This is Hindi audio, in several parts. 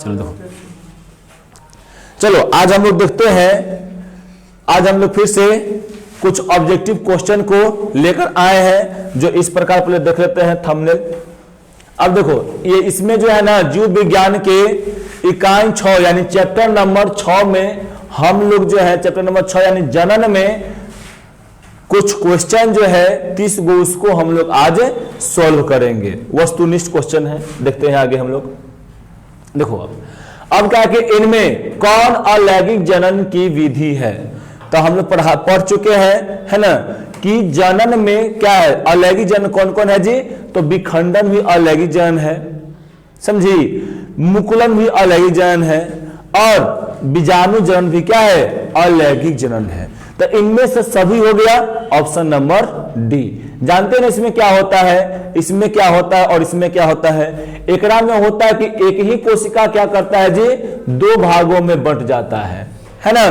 चलो देखो, चलो आज हम लोग देखते हैं, आज हम लोग फिर से कुछ ऑब्जेक्टिव क्वेश्चन को लेकर आए हैं जो इस प्रकार पहले देख लेते हैं थंबनेल। अब देखो ये इसमें जो है ना जीव विज्ञान के इकाई 6 यानी चैप्टर नंबर 6 में हम लोग जो है चैप्टर नंबर 6 यानी जनन में कुछ क्वेश्चन जो है 30 गो उसको हम लोग आज सॉल्व करेंगे। वस्तुनिष्ठ क्वेश्चन है, देखते हैं आगे हम लोग। देखो अब क्या कि इनमें कौन अलैंगिक जनन की विधि है, तो हम लोग पढ़ चुके हैं, है ना, कि जनन में क्या है, अलैंगिक जनन कौन कौन है जी, तो विखंडन भी अलैंगिक जनन है, समझी, मुकुलन भी अलैंगिक जनन है, और बीजाणु जनन भी क्या है, अलैंगिक जनन है। तो इनमें से सभी हो गया ऑप्शन नंबर डी। जानते हैं ना इसमें क्या होता है, इसमें क्या होता है और इसमें क्या होता है। एकरा में होता है कि एक ही कोशिका क्या करता है जी, 2 भागों में बंट जाता है ना।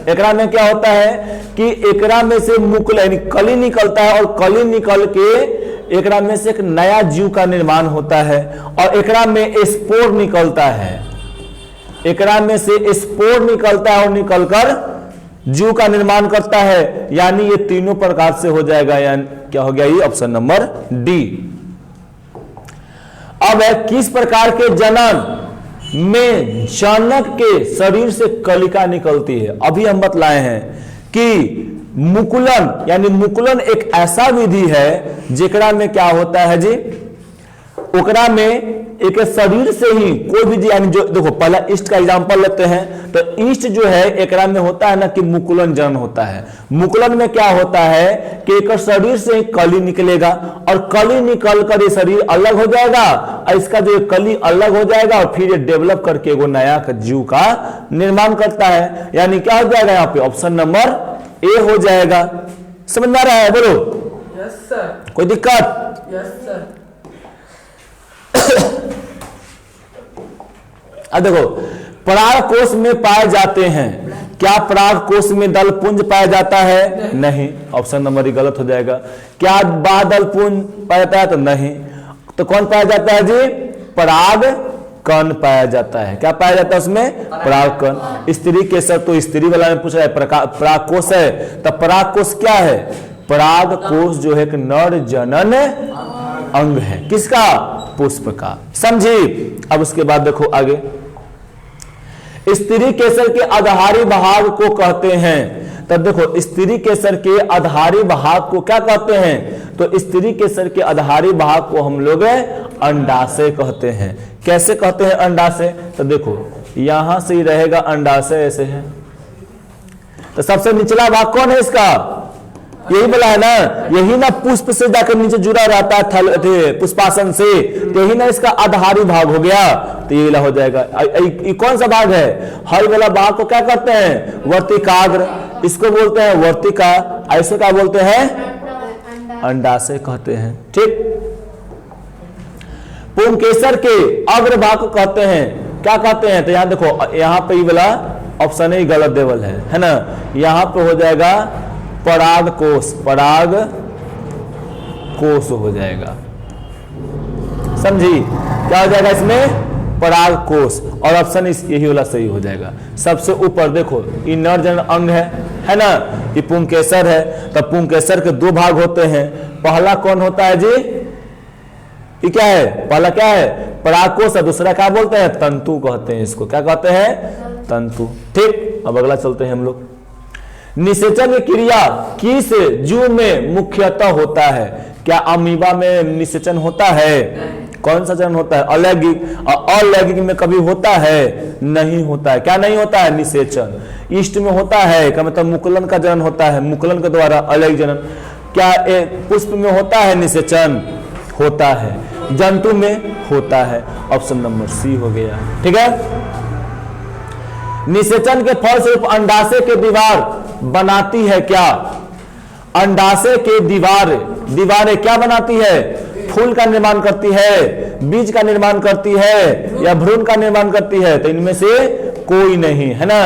एकरा में क्या होता है कि एकरा में से मुकुल यानी कली निकलता है, और कली निकल के एकरा में से एक नया जीव का निर्माण होता है, और एकरा में स्पोर निकलता है, एकरा में से स्पोर निकलता है और निकलकर जीव का निर्माण करता है। यानी ये तीनों प्रकार से हो जाएगा, यानी क्या हो गया, ये ऑप्शन नंबर डी। अब है किस प्रकार के जनन में जनक के शरीर से कलिका निकलती है। अभी हम बतलाए हैं कि मुकुलन यानी मुकुलन एक ऐसा विधि है जेकरा में क्या होता है जी, ओकरा में एक शरीर से ही कोई भी, यानी जो देखो पहला ईस्ट का एग्जांपल लेते हैं, तो ईस्ट जो है एकरा में होता है ना कि मुकुलन जनन होता है। मुकुलन में क्या होता है कि एक शरीर से ही कली निकलेगा, और कली निकलकर ये शरीर अलग हो जाएगा, और इसका जो कली अलग हो जाएगा, और फिर ये डेवलप करके एगो नया जीव का निर्माण करता है। यानी क्या हो जाएगा यहाँ पे, ऑप्शन नंबर ए हो जाएगा। समझ में आ रहा है, बोलो यस सर, कोई दिक्कत? Yes sir. अब देखो पराग कोश में पाए जाते हैं, क्या पराग कोश में दल पुंज पाया जाता है? नहीं, ऑप्शन नंबर गलत हो जाएगा। क्या बादल पुंज पाया जाता है? तो नहीं। तो कौन पाया जाता है जी, पराग कण पाया जाता है। क्या पाया जाता है उसमें, पराग कण। स्त्री केसर तो स्त्री वाला में पूछ रहा है, पराग कोश है, तो पराग कोश क्या है, पराग कोश जो है एक नर जनन अंग है, किसका, पुष्प का। समझी। अब उसके बाद देखो आगे, स्त्री केसर के आधारी भाग को कहते हैं। तब देखो स्त्री केसर के आधारी भाग को क्या कहते हैं, तो स्त्री केसर के आधारी भाग को हम लोग अंडाशय कहते हैं। कैसे कहते हैं अंडाशय, तो देखो यहां से ही रहेगा अंडाशय, ऐसे है। तो सबसे निचला भाग कौन है इसका, यही बोला है ना, यही ना पुष्प से जाकर नीचे जुड़ा रहता है थल पुष्पासन से, तो यही ना इसका आधारी भाग हो गया, तो ये वाला हो जाएगा। ये कौन सा भाग है, हर वाला भाग को क्या करते हैं, वर्तिकाग्र, इसको बोलते हैं वर्तिका, ऐसे क्या बोलते हैं, अंडाशय कहते हैं। ठीक। पुंकेसर के अग्र भाग को कहते हैं, क्या कहते हैं, तो यहां देखो यहाँ पे ये वाला ऑप्शन ही गलत देवल है ना। यहां पे हो जाएगा पराग कोश, पराग कोश हो जाएगा। समझी, क्या हो जाएगा इसमें, पराग कोश, और ऑप्शन यही वाला सही हो जाएगा। सबसे ऊपर देखो ये नर जनन अंग है ना, ये पुंकेसर है। तो पुंकेसर के 2 भाग होते हैं, पहला कौन होता है जी, ये क्या है, पहला क्या है, पराग कोश, और दूसरा क्या बोलते हैं, तंतु कहते हैं इसको, क्या कहते हैं, तंतु। ठीक। अब अगला चलते हैं हम लोग। निषेचन क्रिया किस जीव में मुख्यतः होता है, क्या अमीबा में निषेचन होता है, कौन सा चरण होता है, अलैंगिक, और अलैंगिक में कभी होता है, नहीं होता है। क्या नहीं होता है, निषेचन। ईस्ट में होता है, क्या मतलब मुकुलन का जनन होता है, मुकुलन के द्वारा अलैंगिक जनन। क्या पुष्प में होता है निषेचन, होता है। जंतु में होता है, ऑप्शन नंबर सी हो गया। ठीक है। निषेचन के फलस्वरूप अंडाशय के दीवार बनाती है क्या, अंडाशय के दीवारें क्या बनाती है, फूल का निर्माण करती है, बीज का निर्माण करती है, या भ्रूण का निर्माण करती है, तो इनमें से कोई नहीं है ना।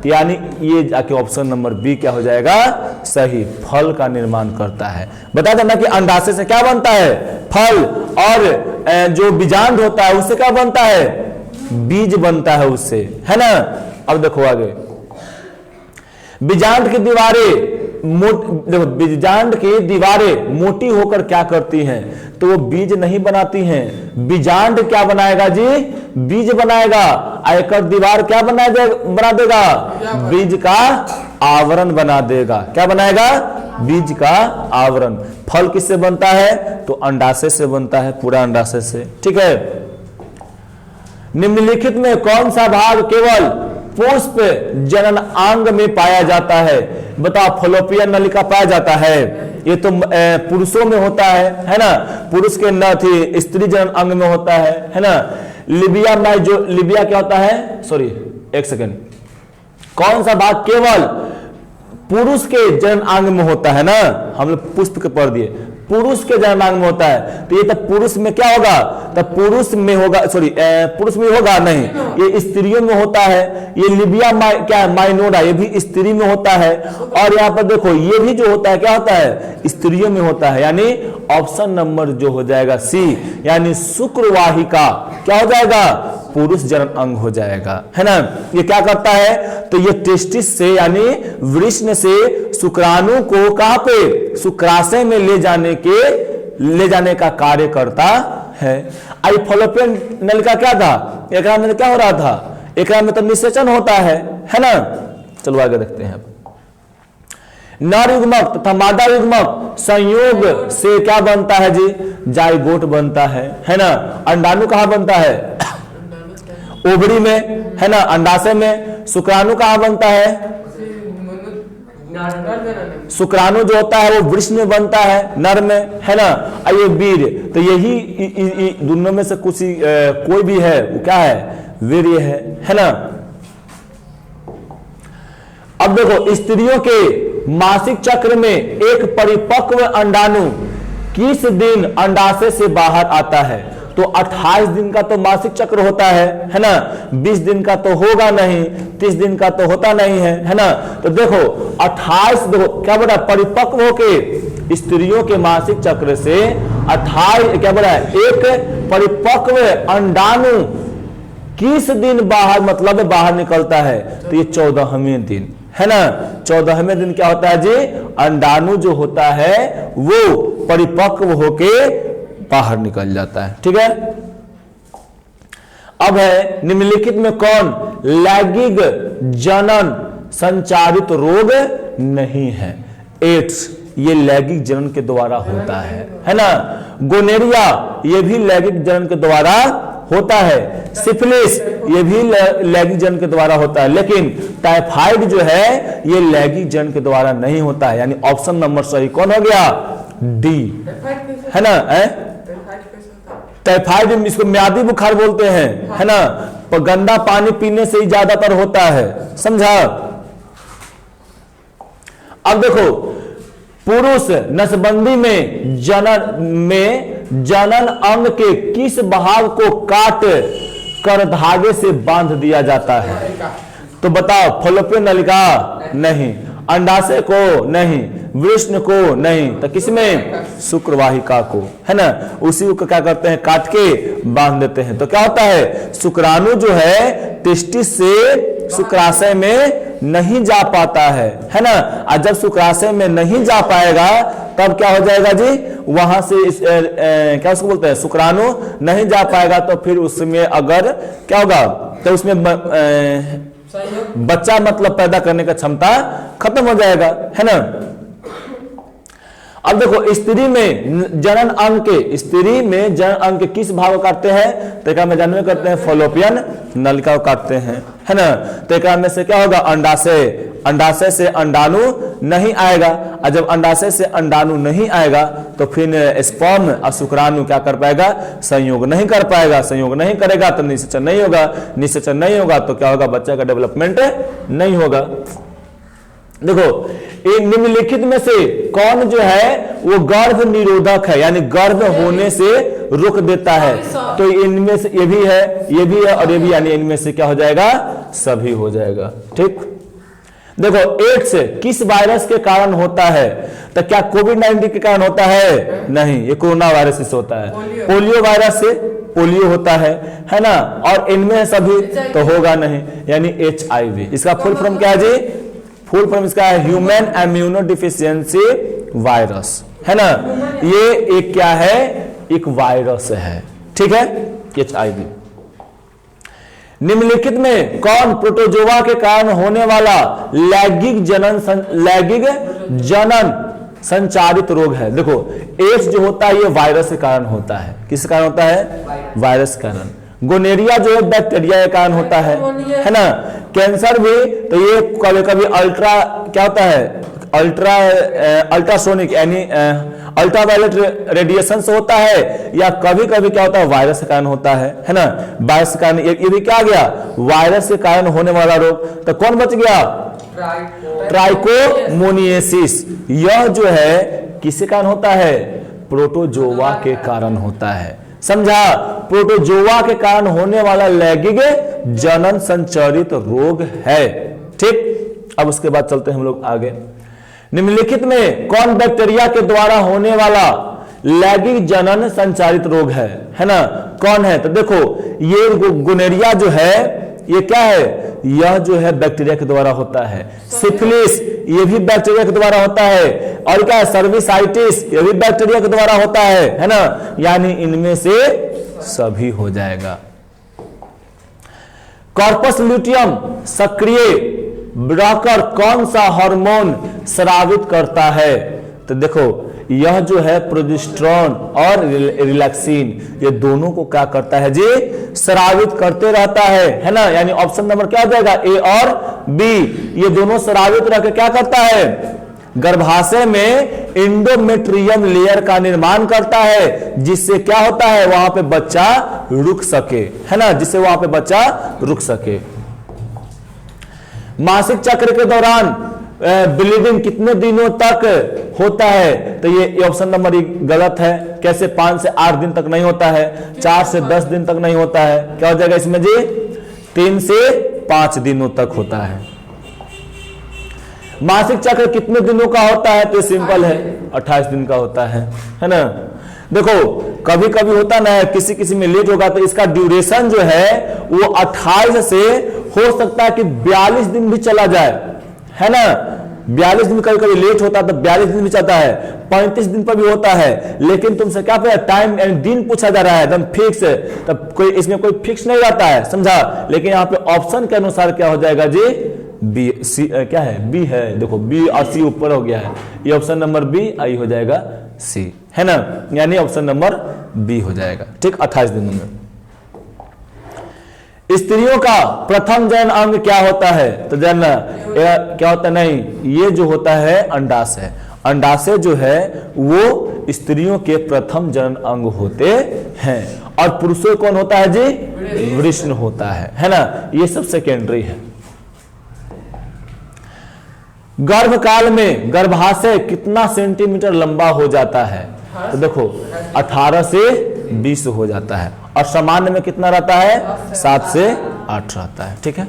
यानी ये जाके ऑप्शन नंबर बी क्या हो जाएगा, सही, फल का निर्माण करता है। बता देना कि अंडाशय से क्या बनता है, फल, और जो बीजांड होता है उससे क्या बनता है, बीज बनता है उससे, है ना। अब देखो आगे, बीजांड की दीवारें देखो बीजांड की दीवारें मोटी होकर क्या करती हैं, तो वो बीज नहीं बनाती हैं। बीजांड क्या बनाएगा जी, बीज बनाएगा। आयकर दीवार क्या बना देगा, बीज का आवरण बना देगा। क्या बनाएगा, बीज का आवरण। फल किससे बनता है, तो अंडाशय से बनता है, पूरा अंडाशय से, ठीक है। निम्नलिखित में कौन सा भाग केवल पुष्प जनन अंग में पाया जाता है, बताओ। फलोपियन नलिका पाया जाता है, ये तो पुरुषों में होता है ना। पुरुष के न थी स्त्री जनन अंग में होता है ना। लिबिया में जो लिबिया क्या होता है, सॉरी एक सेकेंड, कौन सा भाग केवल पुरुष के जनन अंग में होता है ना, हम लोग पुष्प के पढ़ दिए, पुरुष के जननांग में होता है, तो ये तब पुरुष में क्या होगा, तब पुरुष में होगा, सॉरी पुरुष में होगा नहीं, ये स्त्रियों में होता है। ये लिबिया क्या है, माइनोरा, ये भी स्त्री में होता है। और यहाँ पर देखो ये भी जो होता है क्या होता है, स्त्रियों में होता है। यानी ऑप्शन नंबर जो हो जाएगा सी, यानी शुक्रवाहिका क्या हो जाएगा, पुरुष जनन अंग हो जाएगा, है ना। ये क्या करता है, तो ये टेस्टिस से यानी वृषण से शुक्राणु को कहां पे, शुक्राशय में ले जाने का कार्य करता है। आई फलोपियन नलिका क्या था, एक में क्या हो रहा था, एक में तो निषेचन होता है ना। चलो आगे देखते हैं। नर युग्मक तथा मादा युग्मक संयोग से क्या बनता है जी, जाइगोट बनता है ना। अंडाणु कहां बनता है, ओवरी में, है ना। अंडाशय में। शुक्राणु कहां बनता है, शुक्राणु जो होता है वो वृष में बनता है, नर में, है ना। ये वीर, तो यही दोनों में से कुछ कोई भी है, वो क्या है, वीर्य है ना। अब देखो स्त्रियों के मासिक चक्र में एक परिपक्व अंडाणु किस दिन अंडाशय से बाहर आता है, तो 28 दिन का तो मासिक चक्र होता है ना। 20 दिन का तो होगा नहीं, 30 दिन का तो होता नहीं है ना। तो देखो 28 देखो क्या बोला, परिपक्व होके स्त्रियों के मासिक चक्र से 28 क्या बोला, एक परिपक्व अंडाणु किस दिन बाहर, मतलब बाहर निकलता है, तो ये 14वें दिन, है ना। 14वें दिन क्या होता है जी, अंडाणु जो होता है वो परिपक्व होके बाहर निकल जाता है, ठीक है। अब है निम्नलिखित में कौन लैंगिक जनन संचारित रोग नहीं है, एड्स, ये लैंगिक जनन के द्वारा होता है ना। गोनेरिया ये भी लैंगिक जनन के द्वारा होता है। सिफिलिस ये भी लैंगिक जनन के द्वारा होता है, लेकिन टाइफाइड जो है ये लैंगिक जनन के द्वारा नहीं होता है। यानी ऑप्शन नंबर सही कौन हो गया, डी, है ना। टाइफाइड इसको म्यादी बुखार बोलते हैं, है ना। पर गंदा पानी पीने से ही ज्यादातर होता है, समझा। अब देखो पुरुष नसबंदी में जनन अंग के किस भाग को काट कर धागे से बांध दिया जाता है, तो बताओ। फलोपियन नलिका नहीं, अंडाशय को नहीं, वृषण को नहीं, तो किसमें, शुक्रवाहिका को, है ना। उसी को क्या करते हैं, काट के बांध देते हैं। तो क्या होता है, शुक्राणु जो है टेस्टिस से शुक्राशय में नहीं जा पाता है ना। और जब शुक्राशय में नहीं जा पाएगा तब क्या हो जाएगा जी, वहां से क्या उसको बोलते हैं, शुक्राणु नहीं जा पाएगा, तो फिर उसमें अगर क्या होगा, तो उसमें बच्चा मतलब पैदा करने का क्षमता खत्म हो जाएगा, है ना। अब देखो स्त्री में जनन अंग के किस भाग को काटते हैं, तो में जानवे करते हैं फलोपियन नलिका को काटते हैं, है ना। तो में से क्या होगा, अंडाशय से अंडाणु नहीं आएगा, और जब अंडाशय से अंडाणु नहीं आएगा तो फिर स्पर्म और शुक्राणु क्या कर पाएगा, संयोग नहीं कर पाएगा। संयोग नहीं करेगा तो निषेचन नहीं होगा, निषेचन नहीं होगा तो क्या होगा, बच्चे का डेवलपमेंट नहीं होगा। देखो निम्नलिखित में से कौन जो है वो गर्भ निरोधक है, यानी गर्भ होने से रोक देता है, तो इनमें से ये भी है और ये भी, यानी इनमें से क्या हो जाएगा, सभी हो जाएगा, ठीक। देखो एड्स किस वायरस के कारण होता है? तो क्या कोविड-19 के कारण होता है? नहीं, ये कोरोना वायरस से होता है। पोलियो वायरस से पोलियो होता है ना? और इनमें सभी तो होगा नहीं, यानी HIV। इसका फुल फॉर्म क्या है जी? फुल फॉर्म इसका है ह्यूमन इम्यूनो डिफिशियंसी वायरस, है ना? ये एक क्या है? एक वायरस है, ठीक है, HIV। निम्नलिखित में कौन प्रोटोजोआ के कारण होने वाला लैंगिक जनन संचारित रोग है? देखो एड्स जो होता है ये वायरस के कारण होता है। किस कारण होता है? वायरस के कारण। गोनेरिया जो है बैक्टीरिया के कारण होता है ना? कैंसर भी तो ये कभी कभी अल्ट्रा क्या होता है? अल्ट्रासोनिक यानी अल्ट्रावायलेट रेडिएशन से होता है, या कभी कभी क्या होता है? वायरस के कारण होता है ना? वायरस के कारण। ये भी क्या गया? वायरस के कारण होने वाला रोग। तो कौन बच गया? ट्राइकोमोनियासिस। यह जो है किसके कारण होता है? प्रोटोजोआ के कारण होता है। समझा? प्रोटोजोआ के कारण होने वाला लैंगिक जनन संचारित रोग है। ठीक, अब उसके बाद चलते हैं हम लोग आगे। निम्नलिखित में कौन बैक्टीरिया के द्वारा होने वाला लैंगिक जनन संचारित रोग है ना? कौन है? तो देखो ये गोनेरिया जो है ये क्या है? यह जो है बैक्टीरिया के द्वारा होता है। सिफिलिस ये भी बैक्टीरिया के द्वारा होता है। और क्या है? सर्विसाइटिस ये भी बैक्टीरिया के द्वारा होता है ना? यानी इनमें से सभी हो जाएगा। कॉर्पस ल्यूटियम सक्रिय ब्राकर कौन सा हार्मोन स्रावित करता है? तो देखो यह जो है प्रोजेस्टेरोन और रिलैक्सिन, ये दोनों को क्या करता है जी? स्रावित करते रहता है ना? यानी ऑप्शन नंबर क्या हो जाएगा? ए और बी। ये दोनों स्रावित रह के क्या करता है? गर्भाशय में एंडोमेट्रियम लेयर का निर्माण करता है, जिससे क्या होता है? वहां पे बच्चा रुक सके, है ना? जिससे वहां पे बच्चा रुक सके। मासिक चक्र के दौरान ब्लीडिंग कितने दिनों तक होता है? तो ये ऑप्शन नंबर गलत है। कैसे? 5 से 8 दिन तक नहीं होता है, 4 से 10 दिन तक नहीं होता है। क्या हो जाएगा इसमें जी? 3 से 5 दिनों तक होता है। मासिक चक्र कितने दिनों का होता है? तो सिंपल है, 28 दिन का होता है ना? देखो कभी कभी होता ना है किसी किसी में लेट होगा, तो इसका ड्यूरेशन जो है वो 28 से हो सकता है कि 42 दिन भी चला जाए, है ना? 42 दिन कभी कभी लेट होता है तो 42 दिन भी चलता है, 35 दिन पर भी होता है। लेकिन तुमसे क्या पता? टाइम एंड दिन पूछा जा रहा है, एकदम फिक्स, तब कोई इसमें कोई फिक्स नहीं रहता है, समझा? लेकिन यहाँ पे ऑप्शन के अनुसार क्या हो जाएगा जी? बी, सी क्या है? बी है। देखो बी और सी ऊपर हो गया है, ये ऑप्शन नंबर बी आई हो जाएगा सी, है ना? यानी ऑप्शन नंबर बी हो जाएगा। ठीक, 28 दिनों में। स्त्रियों का प्रथम जनन अंग क्या होता है? तो जानना क्या होता है? नहीं, ये जो होता है अंडाशय। अंडाशय जो है वो स्त्रियों के प्रथम जनन अंग होते हैं। और पुरुषों कौन होता है जी? वृषण होता है ना? ये सब सेकेंडरी है। गर्भकाल में गर्भाशय कितना सेंटीमीटर लंबा हो जाता है? तो देखो 18 से 20 हो जाता है। और सामान्य में कितना रहता है? 7 से 8 रहता है। ठीक है।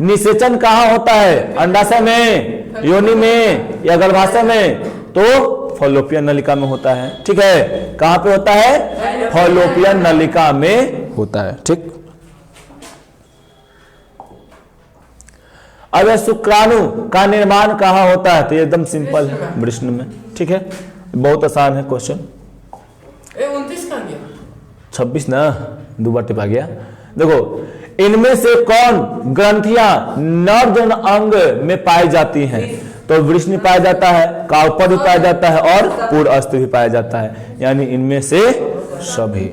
निषेचन कहाँ होता है? अंडाशय में, योनि में या गर्भाशय में? तो फॉलोपियन नलिका में होता है। ठीक है। कहां पे होता है? फॉलोपियन नलिका में होता है। ठीक। अब शुक्राणु का निर्माण कहाँ होता है? तो एकदम सिंपल है, वृषण में। ठीक है, बहुत आसान है क्वेश्चन। 26 ना, 2 बार टिपा गया। देखो इनमें से कौन ग्रंथियां नर्जन अंग में पाई जाती हैं? तो वृषण पाया जाता है, काउपर भी पाया जाता है और पूर्वस्थ भी पाया जाता है, यानी इनमें से सभी।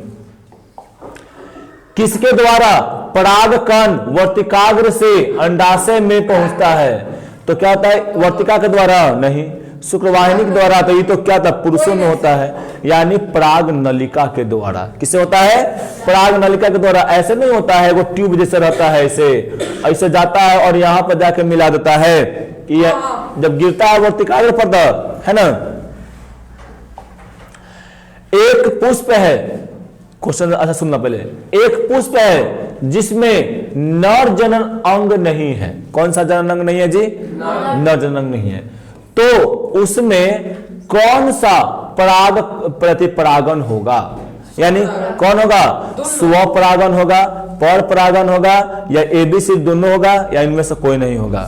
किसके द्वारा परागकण वर्तिकाग्र से अंडाशय में पहुंचता है? तो क्या होता है? वर्तिका के द्वारा नहीं, शुक्रवाहिनी के द्वारा। तो ये तो क्या था? पुरुषों में होता है, यानी पराग नलिका के द्वारा। किससे होता है? पराग नलिका के द्वारा। ऐसे नहीं होता है, वो ट्यूब जैसे रहता है, ऐसे जाता है और यहां पर जाके मिला देता है कि जब गिरता है वर्तिकाग्र पर, है ना। एक पुष्प है, क्वेश्चन अच्छा सुनना पहले। एक पुष्प है जिसमें नर जनन अंग नहीं है। कौन सा जनन अंग नहीं है जी? नर जनन अंग नहीं है। तो उसमें कौन सा पराग प्रतिपरागन होगा? यानी कौन होगा? स्वपरागन होगा, पर परागन होगा, या एबीसी दोनों होगा, या इनमें से कोई नहीं होगा?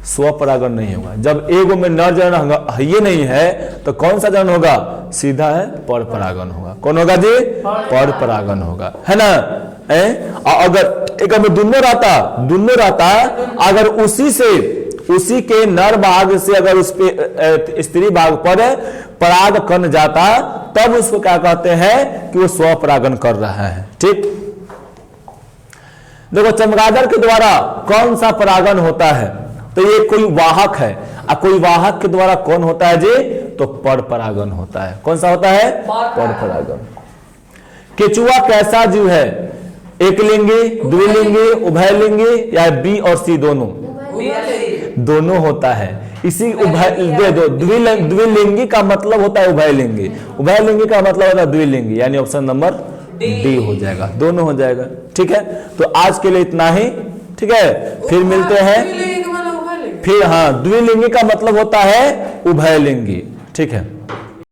स्वपरागन नहीं होगा। जब एगो में नर जनन ये नहीं है तो कौन सा जनन होगा? सीधा है पर परागन होगा। कौन होगा जी? पर परागन होगा, है ना? अगर एक में दोनों रहता अगर उसी के नर भाग से अगर उस पे स्त्री भाग पर पराग कण जाता तब उसको क्या कहते हैं कि वो स्वपरागन कर रहा है। ठीक, देखो चमगादड़ के द्वारा कौन सा परागन होता है? तो ये कोई वाहक है, और कोई वाहक के द्वारा कौन होता है जी? तो पर परागन होता है। कौन सा होता है? पर परागन। केचुआ कैसा जीव है? एक लिंगी, द्विलिंगी, उभयलिंगी, या बी और सी दोनों? दोनों होता है। इसी द्विलिंगी का मतलब होता है उभयलिंगी, उभयलिंगी का मतलब होता है द्विलिंगी, यानी ऑप्शन नंबर डी हो जाएगा, दोनों हो जाएगा। ठीक है, तो आज के लिए इतना ही। ठीक है, फिर मिलते हैं। फिर हाँ, द्विलिंगी का मतलब होता है उभयलिंगी। ठीक है।